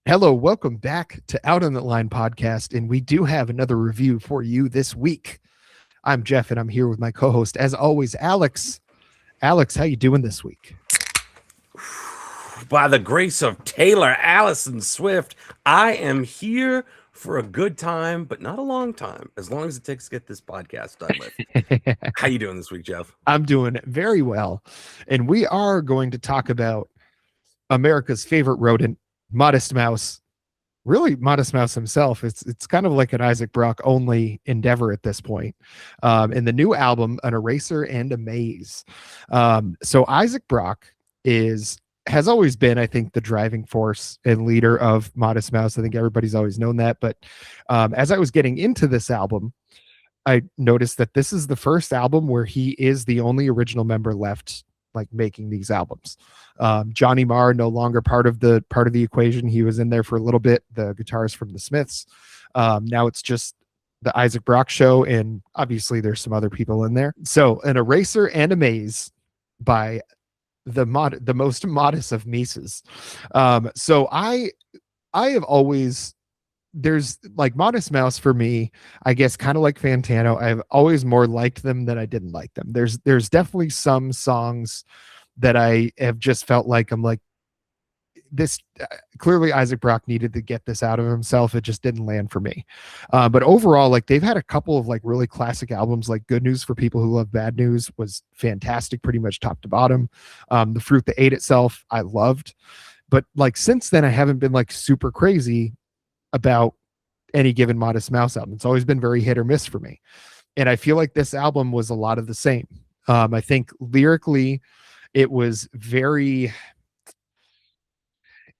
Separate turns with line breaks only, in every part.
Hello, welcome back to Out on the Line podcast, and we do have another review for you this week. I'm Jeff, and I'm here with my co-host, as always, Alex. Alex, how you doing this week?
By the grace of Taylor Allison Swift, I am here for a good time, but not a long time, as long as it takes to get this podcast done with. How you doing this week, Jeff?
I'm doing very well, and we are going to talk about America's favorite rodent, Modest Mouse. Really, Modest Mouse himself. It's kind of like an Isaac Brock only endeavor at this point. In the new album, An Eraser and a Maze. So Isaac Brock has always been, I think, the driving force and leader of Modest Mouse. I think everybody's always known that. But as I was getting into this album, I noticed that this is the first album where he is the only original member left, like making these albums. Johnny Marr no longer part of the equation. He was in there for a little bit. The guitarist from the Smiths. Now it's just the Isaac Brock show, and obviously there's some other people in there. So, An Eraser and a Maze by the most modest of Mises. So I have always, there's like Modest Mouse for me, I guess, kind of like Fantano. I've always more liked them than I didn't like them. There's definitely some songs that I have just felt like I'm like, this clearly Isaac Brock needed to get this out of himself. It just didn't land for me. But overall, like, they've had a couple of like really classic albums, like Good News for People Who Love Bad News was fantastic, pretty much top to bottom. The Fruit That Ate Itself, I loved. But like since then, I haven't been like super crazy about any given Modest Mouse album. It's always been very hit or miss for me. And I feel like this album was a lot of the same. I think lyrically, it was very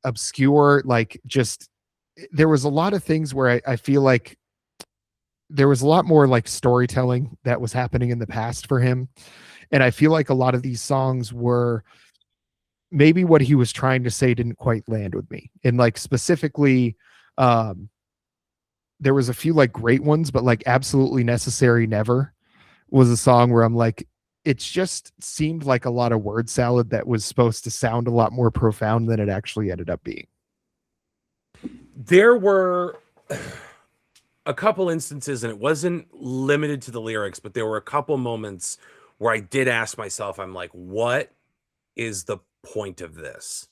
obscure, like just there was a lot of things where I feel like there was a lot more like storytelling that was happening in the past for him. And I feel like a lot of these songs were maybe what he was trying to say didn't quite land with me. And like specifically, um, there was a few like great ones, but like Absolutely Necessary Never was a song where I'm like, it's just seemed like a lot of word salad that was supposed to sound a lot more profound than it actually ended up being.
There were a couple instances, and it wasn't limited to the lyrics, but there were a couple moments where I did ask myself, I'm like, what is the point of this?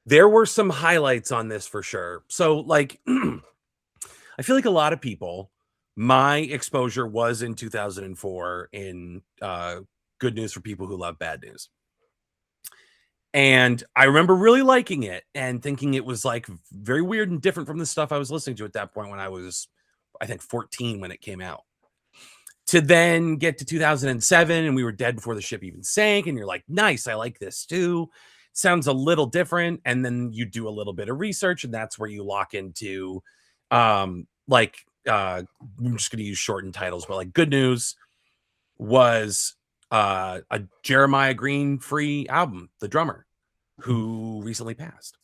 There were some highlights on this for sure. So, like, I feel like a lot of people, my exposure was in 2004 in Good News for People Who Love Bad News. And I remember really liking it and thinking it was like very weird and different from the stuff I was listening to at that point when I was, I think, 14 when it came out. To then get to 2007 and we were dead before the ship even sank. And you're like, nice, I like this too. Sounds a little different. And then you do a little bit of research, and that's where you lock into I'm just going to use shortened titles, but like Good News was a Jeremiah Green free album, the drummer who recently passed.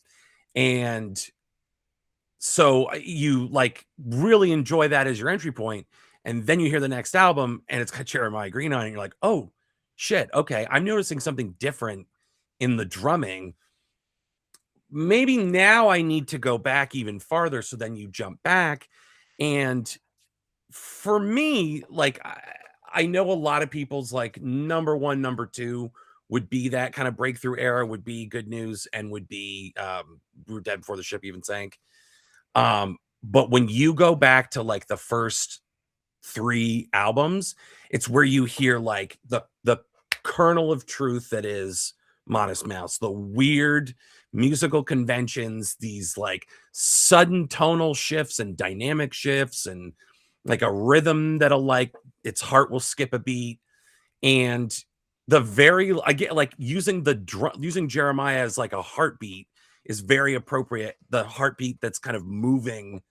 And so you like really enjoy that as your entry point. And then you hear the next album and it's got Jeremiah Green on it. And you're like, oh shit. Okay. I'm noticing something different in the drumming. Maybe now I need to go back even farther. So then you jump back. And for me, like, I know a lot of people's like number one, number two would be that kind of breakthrough era, would be Good News, and would be We Were Dead Before the Ship Even Sank. But when you go back to like the first three albums, it's where you hear like the kernel of truth that is Modest Mouse, the weird musical conventions, these like sudden tonal shifts and dynamic shifts, and like a rhythm that'll like its heart will skip a beat. And the very, I get like using using Jeremiah as like a heartbeat is very appropriate. The heartbeat that's kind of moving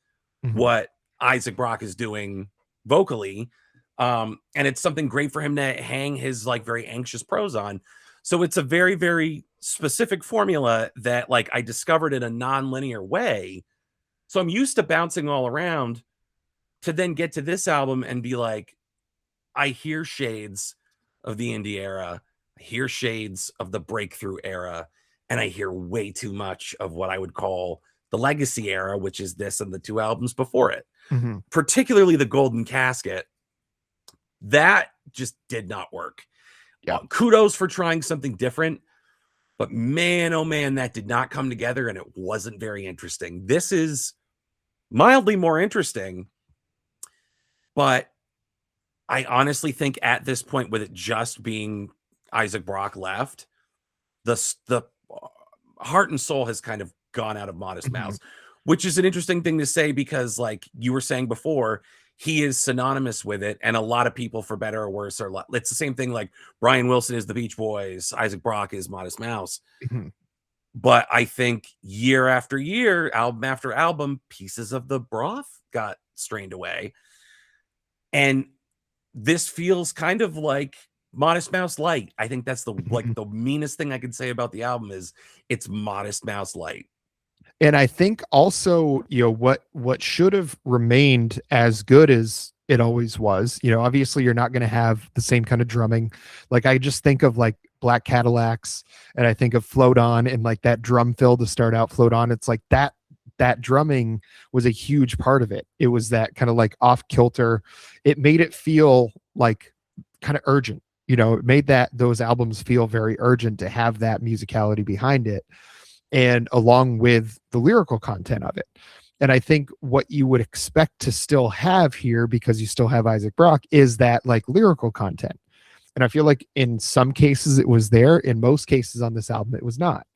Mhm.
what Isaac Brock is doing vocally. And it's something great for him to hang his like very anxious prose on. So it's a very, very specific formula that like I discovered in a non-linear way. So I'm used to bouncing all around to then get to this album and be like, I hear shades of the indie era, I hear shades of the breakthrough era, and I hear way too much of what I would call the Legacy era, which is this and the 2 albums before it,
Mhm.
particularly the Golden Casket. That just did not work.
Yeah.
Kudos for trying something different, but man, oh man, that did not come together and it wasn't very interesting. This is mildly more interesting, but I honestly think at this point, with it just being Isaac Brock left, the heart and soul has kind of gone out of Modest
Mhm.
Mouse, which is an interesting thing to say because, like you were saying before, he is synonymous with it, and a lot of people, for better or worse, are like, it's the same thing. Like Brian Wilson is the Beach Boys, Isaac Brock is Modest Mouse.
Mhm.
But I think year after year, album after album, pieces of the broth got strained away, and this feels kind of like Modest Mouse Light. I think that's
Mhm.
the meanest thing I could say about the album is it's Modest Mouse Light.
And I think also, what should have remained as good as it always was, obviously you're not going to have the same kind of drumming. Like I just think of like Black Cadillacs, and I think of Float On, and like that drum fill to start out Float On. It's like that drumming was a huge part of it. It was that kind of like off kilter. It made it feel like kind of urgent. It made those albums feel very urgent to have that musicality behind it, and along with the lyrical content of it. And I think what you would expect to still have here, because you still have Isaac Brock, is that like lyrical content. And I feel like in some cases it was there. In most cases on this album, it was not.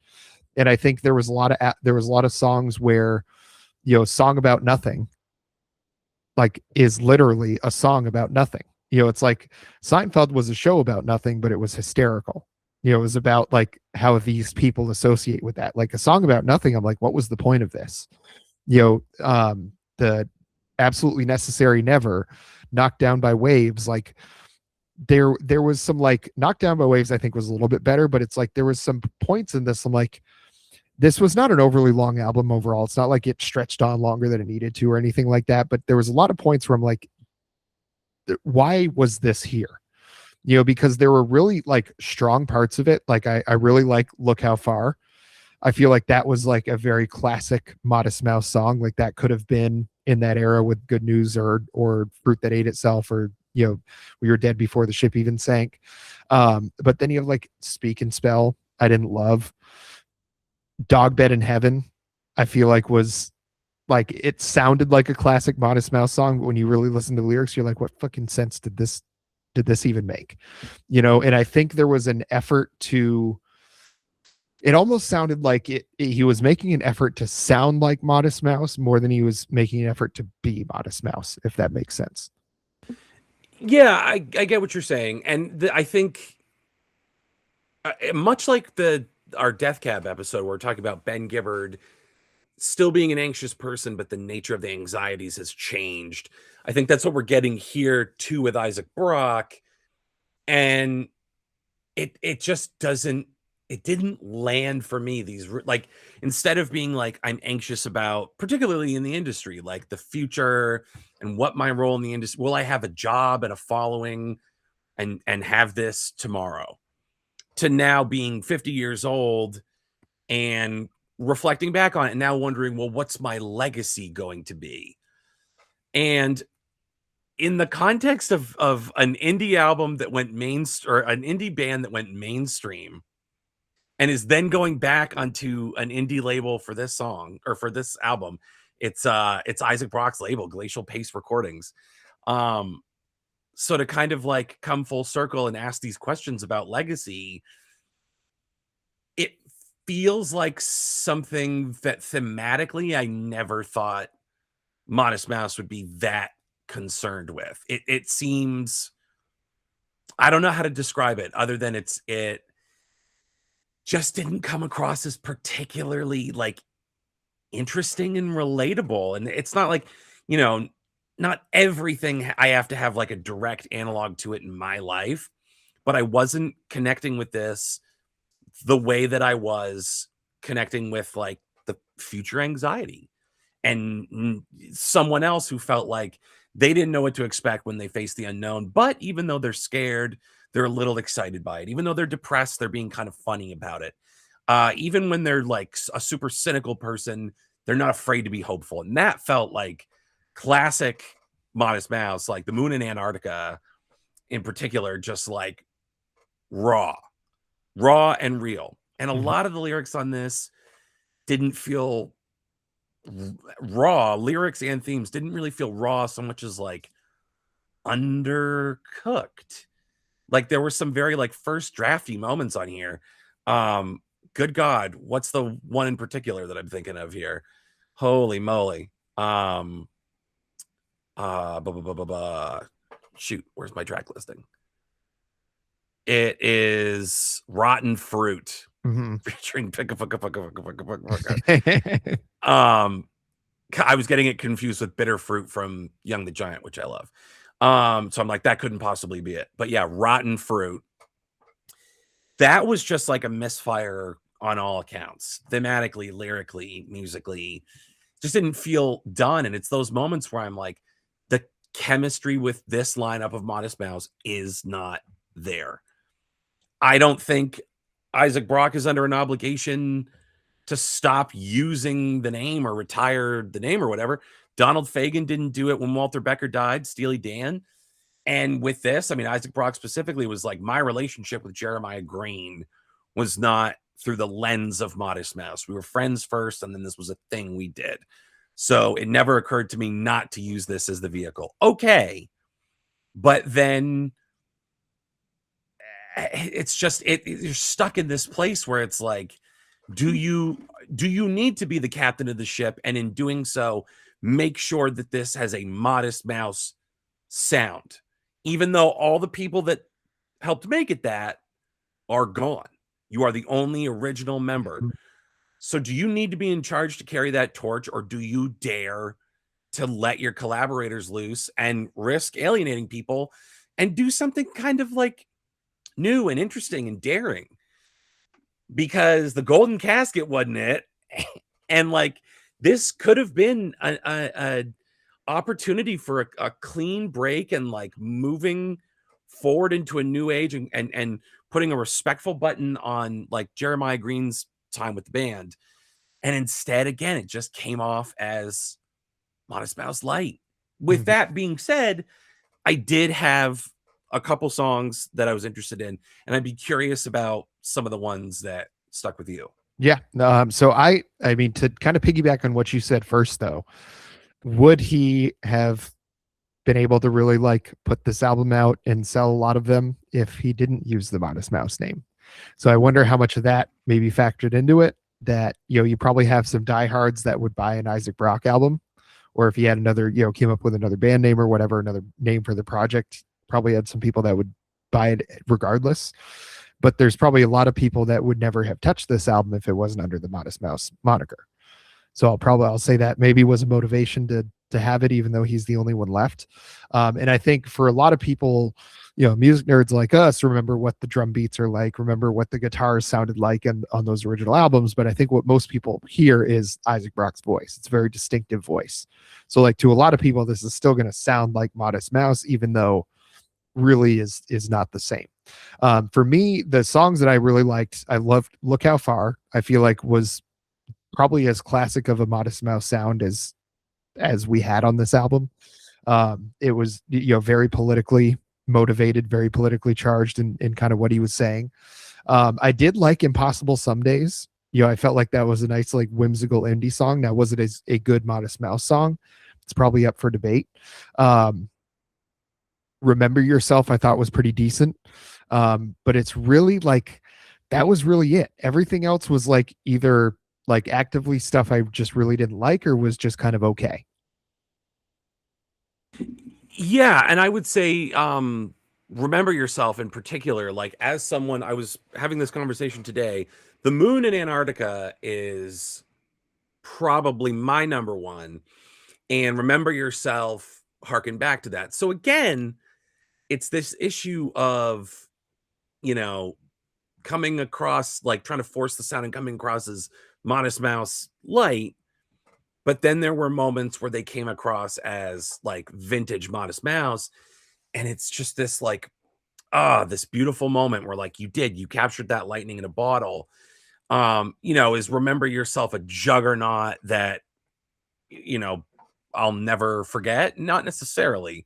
And I think there was a lot of songs where, Song About Nothing, like, is literally a song about nothing. It's like Seinfeld was a show about nothing, but it was hysterical. It was about like how these people associate with that. Like a song about nothing. I'm like, what was the point of this? The Absolutely Necessary Never, Knocked Down by Waves, like there was some, like, Knocked Down by Waves I think was a little bit better, but it's like there was some points in this. I'm like, this was not an overly long album overall. It's not like it stretched on longer than it needed to or anything like that, but there was a lot of points where I'm like, why was this here? Because there were really like strong parts of it. Like I really like Look How Far. I feel like that was like a very classic Modest Mouse song. Like that could have been in that era with Good News or Fruit That Ate Itself, or We Were Dead Before the Ship Even Sank. But then you have like Speak and Spell, I didn't love. Dog Bed in Heaven, I feel like was like, it sounded like a classic Modest Mouse song, but when you really listen to the lyrics, you're like, what fucking sense did this even make? And I think there was an effort to, it almost sounded like he was making an effort to sound like Modest Mouse more than he was making an effort to be Modest Mouse, if that makes sense.
Yeah, I get what you're saying, and I think much like our Death Cab episode, where we're talking about Ben Gibbard still being an anxious person, but the nature of the anxieties has changed. I think that's what we're getting here too with Isaac Brock, and it just doesn't, it didn't land for me. Like, instead of being like, I'm anxious about, particularly in the industry, like the future and what my role in the industry, will I have a job and a following and have this tomorrow, to now being 50 years old and reflecting back on it and now wondering, well, what's my legacy going to be? And in the context of an indie album that went or an indie band that went mainstream, and is then going back onto an indie label for this song, or for this album, it's Isaac Brock's label, Glacial Pace Recordings. So to kind of like come full circle and ask these questions about legacy, it feels like something that thematically I never thought Modest Mouse would be that concerned with. It seems, I don't know how to describe it other than it just didn't come across as particularly like interesting and relatable. And it's not like, you know, not everything I have to have like a direct analog to it in my life, but I wasn't connecting with this the way that I was connecting with like the future anxiety, and someone else who felt like they didn't know what to expect when they face the unknown. But even though they're scared, they're a little excited by it. Even though they're depressed, they're being kind of funny about it. Even when they're like a super cynical person, They're not afraid to be hopeful. And that felt like classic Modest Mouse, like The Moon in Antarctica in particular, just like raw and real. And a
Mhm.
lot of the lyrics on this didn't feel raw. Lyrics and themes didn't really feel raw so much as like undercooked. Like there were some very like first drafty moments on here. Good God, what's the one in particular that I'm thinking of here? Holy moly. Blah, blah, blah, blah, blah. Shoot, where's my track listing? It is Rotten Fruit
Mhm.
featuring Picka Picka Picka Picka Picka. I was getting it confused with Bitter Fruit from Young the Giant, which I love. So I'm like, that couldn't possibly be it. But yeah, Rotten Fruit. That was just like a misfire on all accounts, thematically, lyrically, musically. Just didn't feel done. And it's those moments where I'm like, the chemistry with this lineup of Modest Mouse is not there. I don't think Isaac Brock is under an obligation to stop using the name or retire the name or whatever. Donald Fagen didn't do it when Walter Becker died, Steely Dan. And with this, I mean, Isaac Brock specifically was like, my relationship with Jeremiah Green was not through the lens of Modest Mouse. We were friends first, and then this was a thing we did. So it never occurred to me not to use this as the vehicle. Okay. But then it's just you're stuck in this place where it's like, do you need to be the captain of the ship, and in doing so make sure that this has a Modest Mouse sound, even though all the people that helped make it that are gone? You are the only original member. So do you need to be in charge to carry that torch, or do you dare to let your collaborators loose and risk alienating people and do something kind of like new and interesting and daring? Because the Golden Casket wasn't it. And like, this could have been a opportunity for a clean break and like moving forward into a new age, and putting a respectful button on like Jeremiah Green's time with the band. And instead, again, it just came off as Modest Mouse light. With
Mhm.
that being said, I did have a couple songs that I was interested in, and I'd be curious about some of the ones that stuck with you.
Yeah. So I mean, to kind of piggyback on what you said first, though, would he have been able to really like put this album out and sell a lot of them if he didn't use the Modest Mouse name? So I wonder how much of that maybe factored into it. That, you know, you probably have some diehards that would buy an Isaac Brock album, or if he had another, you know, came up with another band name or whatever, another name for the project, probably had some people that would buy it regardless. But there's probably a lot of people that would never have touched this album if it wasn't under the Modest Mouse moniker. So I'll say that maybe was a motivation to have it, even though he's the only one left. And I think for a lot of people, you know, music nerds like us remember what the drum beats are like, remember what the guitars sounded like on those original albums. But I think what most people hear is Isaac Brock's voice. It's a very distinctive voice. So like, to a lot of people, this is still going to sound like Modest Mouse, even though really is not the same. For me, the songs that I really liked, I loved Look How Far. I feel like was probably as classic of a Modest Mouse sound as we had on this album. It was, you know, very politically motivated, very politically charged in kind of what he was saying. I did like Impossible Some Days. You know, I felt like that was a nice, like, whimsical indie song. Now, was it a good Modest Mouse song? It's probably up for debate. Remember Yourself, I thought, was pretty decent. But it's really like, that was really it. Everything else was like either like actively stuff I just really didn't like, or was just kind of okay.
Yeah, and I would say Remember Yourself in particular, like, as someone, I was having this conversation today, The Moon in Antarctica is probably my number one, and Remember Yourself harken back to that. So again, it's this issue of, you know, coming across, like, trying to force the sound and coming across as Modest Mouse light. But then there were moments where they came across as like vintage Modest Mouse. And it's just this like, this beautiful moment where like you captured that lightning in a bottle. You know, is Remember Yourself a juggernaut that I'll never forget. Not necessarily,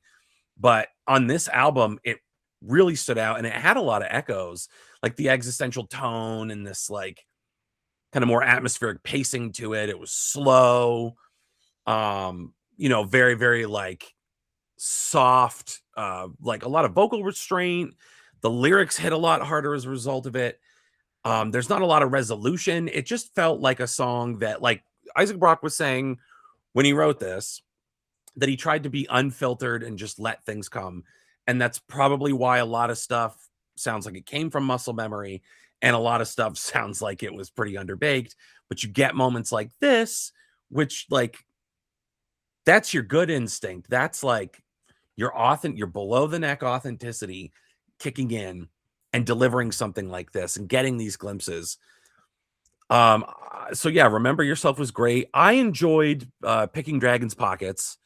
but on this album, it really stood out, and it had a lot of echoes, like the existential tone and this like kind of more atmospheric pacing to it. It was slow, very, very like soft, like a lot of vocal restraint. The lyrics hit a lot harder as a result of it. There's not a lot of resolution. It just felt like a song that, like Isaac Brock was saying when he wrote this, that he tried to be unfiltered and just let things come. And that's probably why a lot of stuff sounds like it came from muscle memory, and a lot of stuff sounds like it was pretty underbaked. But you get moments like this, which like that's your good instinct. That's like your below the neck authenticity kicking in and delivering something like this and getting these glimpses. So yeah, Remember Yourself was great. I enjoyed Picking Dragon's Pockets.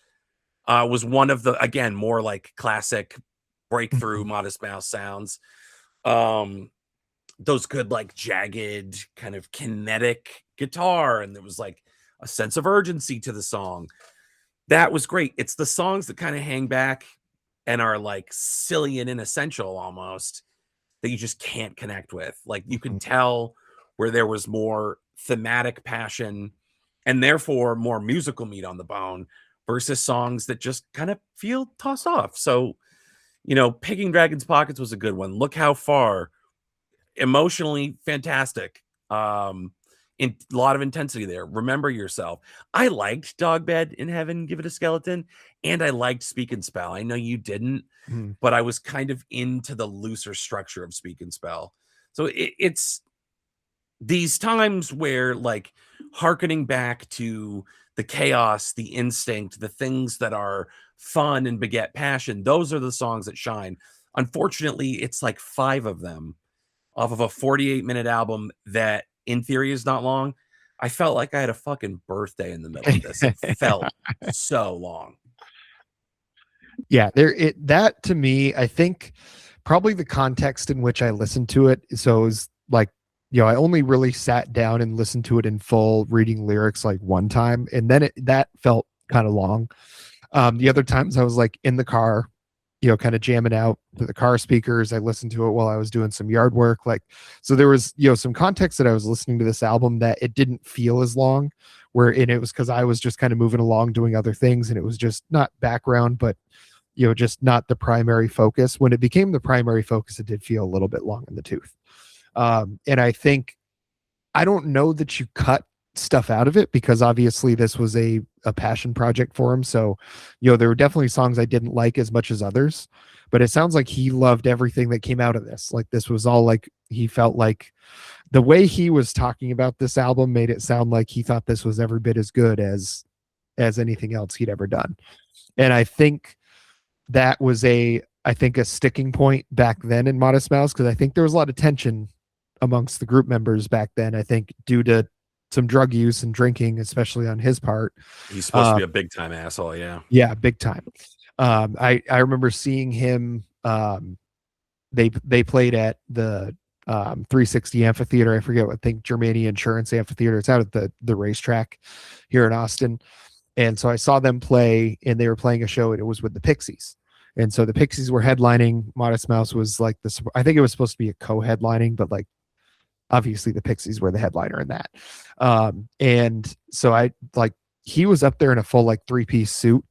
Was one of the, again, more like classic breakthrough Modest Mouse sounds. Those good like jagged kind of kinetic guitar, and there was like a sense of urgency to the song. That was great. It's the songs that kind of hang back and are like silly and inessential almost, that you just can't connect with. Like you can tell where there was more thematic passion and therefore more musical meat on the bone versus songs that just kind of feel tossed off. So, Picking Dragon's Pockets was a good one. Look How Far, emotionally fantastic. In a lot of intensity there. Remember Yourself. I liked Dog Bed in Heaven, Give It a Skeleton, and I liked Speak and Spell. I know you didn't, but I was kind of into the looser structure of Speak and Spell. So it's these times where like hearkening back to the chaos, the instinct, the things that are fun and beget passion, those are the songs that shine. Unfortunately, it's like 5 of them off of a 48-minute album that in theory is not long. I felt like I had a fucking birthday in the middle of this. It felt so long.
Yeah, that to me, I think probably the context in which I listened to it. So it was like, I only really sat down and listened to it in full, reading lyrics like one time, and then that felt kind of long. The other times I was like in the car, kind of jamming out to the car speakers. I listened to it while I was doing some yard work. Like, so there was, some context that I was listening to this album that it didn't feel as long, and it was because I was just kind of moving along doing other things, and it was just not background, but just not the primary focus. When it became the primary focus, it did feel a little bit long in the tooth. And I think, I don't know that you cut stuff out of it, because obviously this was a passion project for him. So, there were definitely songs I didn't like as much as others, but it sounds like he loved everything that came out of this. Like this was all like, he felt like the way he was talking about this album made it sound like he thought this was every bit as good as anything else he'd ever done. And I think that was a sticking point back then in Modest Mouse, because I think there was a lot of tension amongst the group members back then. I think due to some drug use and drinking, especially on his part.
He's supposed to be a big time asshole. Yeah.
Yeah. Big time. I remember seeing him. They played at the 360 Amphitheater. I forget what, I think Germania Insurance Amphitheater. It's out at the racetrack here in Austin. And so I saw them play, and they were playing a show, and it was with the Pixies. And so the Pixies were headlining. Modest Mouse was like this. I think it was supposed to be a co-headlining, but like, obviously the Pixies were the headliner in that. And so he was up there in a full like 3-piece suit,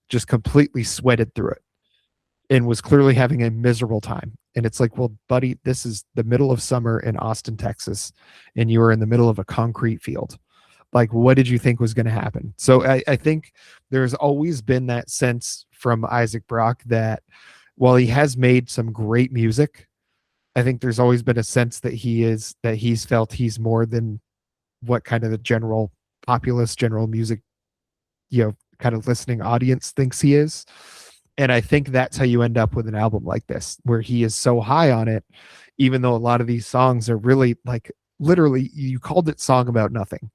just completely sweated through it, and was clearly having a miserable time. And it's like, well, buddy, this is the middle of summer in Austin, Texas, and you were in the middle of a concrete field. Like, what did you think was going to happen? So I think there's always been that sense from Isaac Brock that while he has made some great music, I think there's always been a sense that he's felt he's more than what kind of the general populace, general music, kind of listening audience thinks he is. And I think that's how you end up with an album like this, where he is so high on it, even though a lot of these songs are really like, literally, you called it Song About Nothing.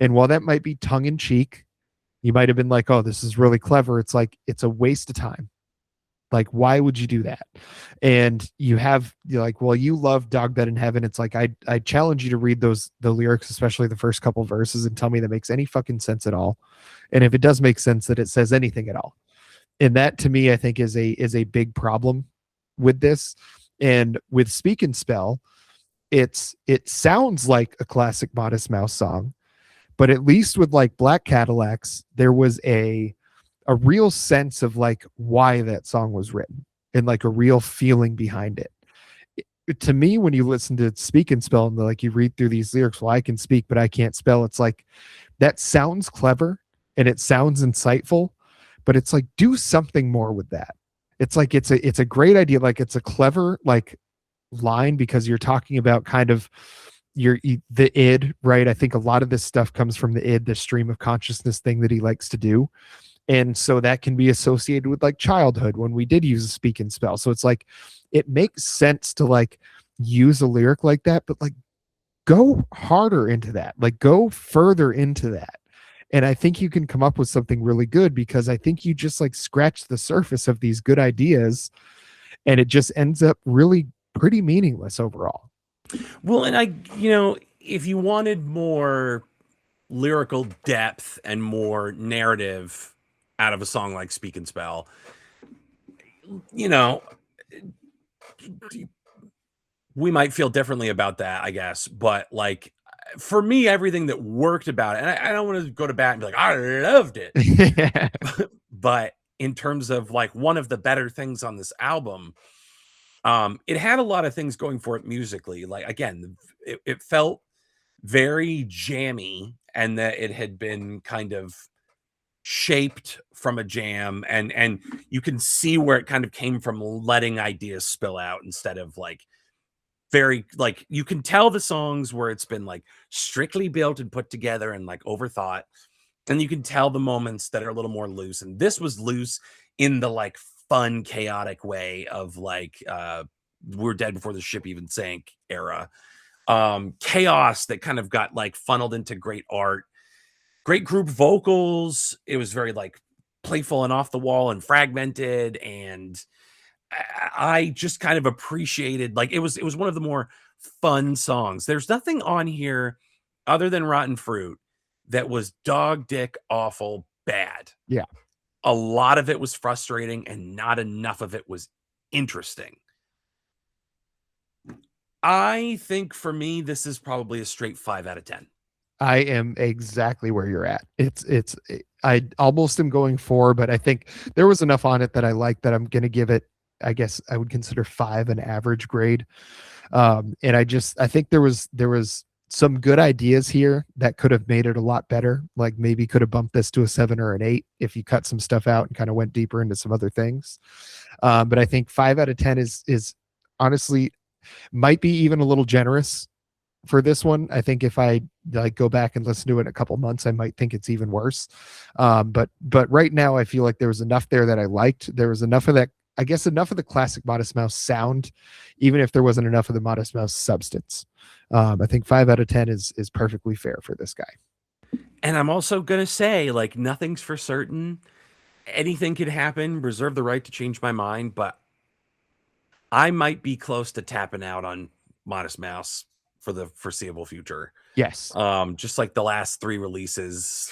And while that might be tongue in cheek, you might have been like, oh, this is really clever. It's like, it's a waste of time. Like, why would you do that? And you're like, well, you love Dog Bed in Heaven. It's like, I challenge you to read the lyrics, especially the first couple verses, and tell me that makes any fucking sense at all. And if it does make sense, that it says anything at all. And that to me, I think is a big problem with this. And with Speak and Spell, it sounds like a classic Modest Mouse song, but at least with like Black Cadillacs, there was a real sense of like why that song was written and like a real feeling behind it. To me, when you listen to Speak and Spell and like you read through these lyrics, well, I can speak, but I can't spell. It's like, that sounds clever and it sounds insightful, but it's like, do something more with that. It's like, it's a great idea. Like, it's a clever like line because you're talking about kind of the id, right? I think a lot of this stuff comes from the id, the stream of consciousness thing that he likes to do. And so that can be associated with like childhood when we did use a Speak and Spell. So it's like, it makes sense to like use a lyric like that, but like go harder into that, like go further into that. And I think you can come up with something really good, because I think you just like scratch the surface of these good ideas and it just ends up really pretty meaningless overall.
Well, and if you wanted more lyrical depth and more narrative out of a song like Speak and Spell, we might feel differently about that, I guess. But like, for me, everything that worked about it, and I don't want to go to bat and be like, I loved it. But in terms of like one of the better things on this album, it had a lot of things going for it musically. Like, again, it felt very jammy, and that it had been kind of shaped from a jam, and you can see where it kind of came from, letting ideas spill out instead of like very, like, you can tell the songs where it's been like strictly built and put together and like overthought, and you can tell the moments that are a little more loose, and this was loose in the like fun chaotic way of like We're Dead Before the Ship Even Sank era chaos that kind of got like funneled into great art, great group vocals. It was very like playful and off the wall and fragmented, and I just kind of appreciated, like, it was one of the more fun songs. There's nothing on here other than Rotten Fruit that was dog dick awful bad.
Yeah.
A lot of it was frustrating and not enough of it was interesting. I think for me, this is probably a straight 5 out of 10.
I am exactly where you're at. I almost am going 4, but I think there was enough on it that I like that I'm going to give it, I guess I would consider 5 an average grade. And I think there was some good ideas here that could have made it a lot better. Like maybe could have bumped this to a 7 or an 8 if you cut some stuff out and kind of went deeper into some other things. But I think 5 out of 10 is honestly might be even a little generous for this one. I think if I like go back and listen to it in a couple months, I might think it's even worse. But right now I feel like there was enough there that I liked. There was enough of that, I guess, enough of the classic Modest Mouse sound, even if there wasn't enough of the Modest Mouse substance. I think 5 out of 10 is perfectly fair for this guy.
And I'm also going to say, like, nothing's for certain. Anything could happen. Reserve the right to change my mind, but I might be close to tapping out on Modest Mouse for the foreseeable future.
Yes.
Just like the last 3 releases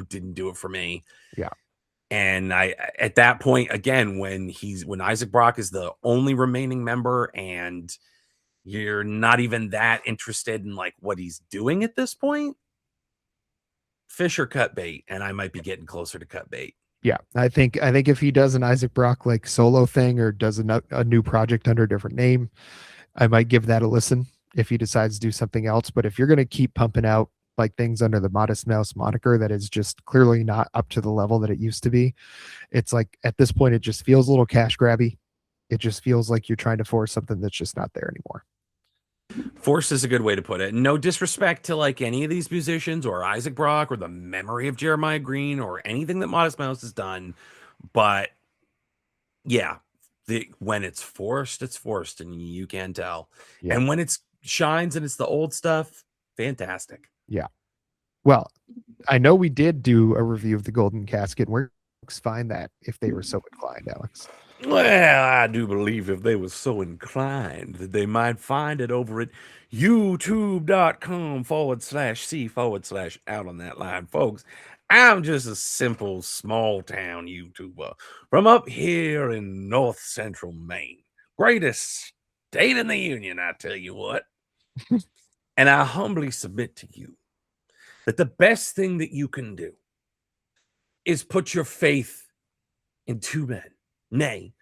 didn't do it for me.
Yeah.
And I, at that point, again, when Isaac Brock is the only remaining member and you're not even that interested in like what he's doing at this point, fish or cut bait, and I might be getting closer to cut bait.
Yeah, I think if he does an Isaac Brock like solo thing or does a new project under a different name, I might give that a listen if he decides to do something else. But if you're going to keep pumping out like things under the Modest Mouse moniker that is just clearly not up to the level that it used to be, it's like at this point it just feels a little cash grabby. It just feels like you're trying to force something that's just not there anymore.
Force is a good way to put it. No disrespect to like any of these musicians or Isaac Brock or the memory of Jeremiah Green or anything that Modest Mouse has done, but yeah, when it's forced, and you can tell. Yeah. And when it's shines and it's the old stuff, fantastic.
Yeah. Well, I know we did do a review of the Golden Casket. Where folks find that if they were so inclined, Alex?
Well, I do believe if they were so inclined that they might find it over at youtube.com/C/out on that line, folks. I'm just a simple small town YouTuber from up here in North Central Maine. Greatest state in the union, I tell you what. And I humbly submit to you that the best thing that you can do is put your faith in two men, nay,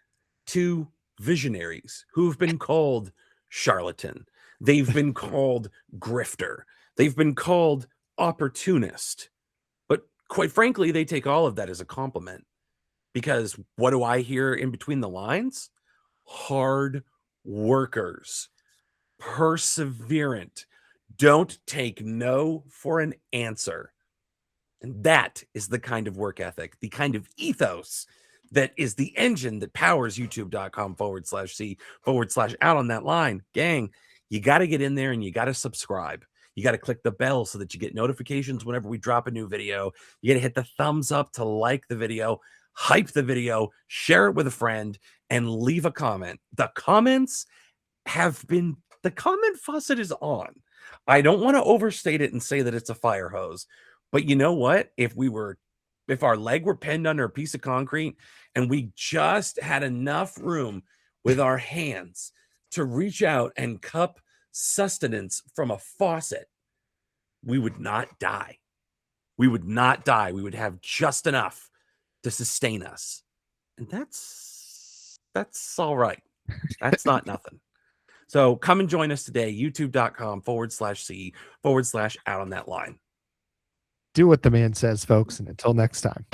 two visionaries who've been called charlatan. They've been called grifter. They've been called opportunist. But quite frankly, they take all of that as a compliment because what do I hear in between the lines? Hard workers, perseverant, don't take no for an answer. And that is the kind of work ethic, the kind of ethos that is the engine that powers youtube.com/C/out on that line. Gang, you got to get in there and you got to subscribe. You got to click the bell so that you get notifications whenever we drop a new video. You got to hit the thumbs up to like the video, hype the video, share it with a friend, and leave a comment. The comments have been, the comment faucet is on. I don't want to overstate it and say that it's a fire hose, but you know what? If our leg were pinned under a piece of concrete and we just had enough room with our hands to reach out and cup sustenance from a faucet, we would not die. We would not die. We would have just enough to sustain us. And that's all right. That's not nothing. So come and join us today, youtube.com/C/out on that line.
Do what the man says, folks. And until next time.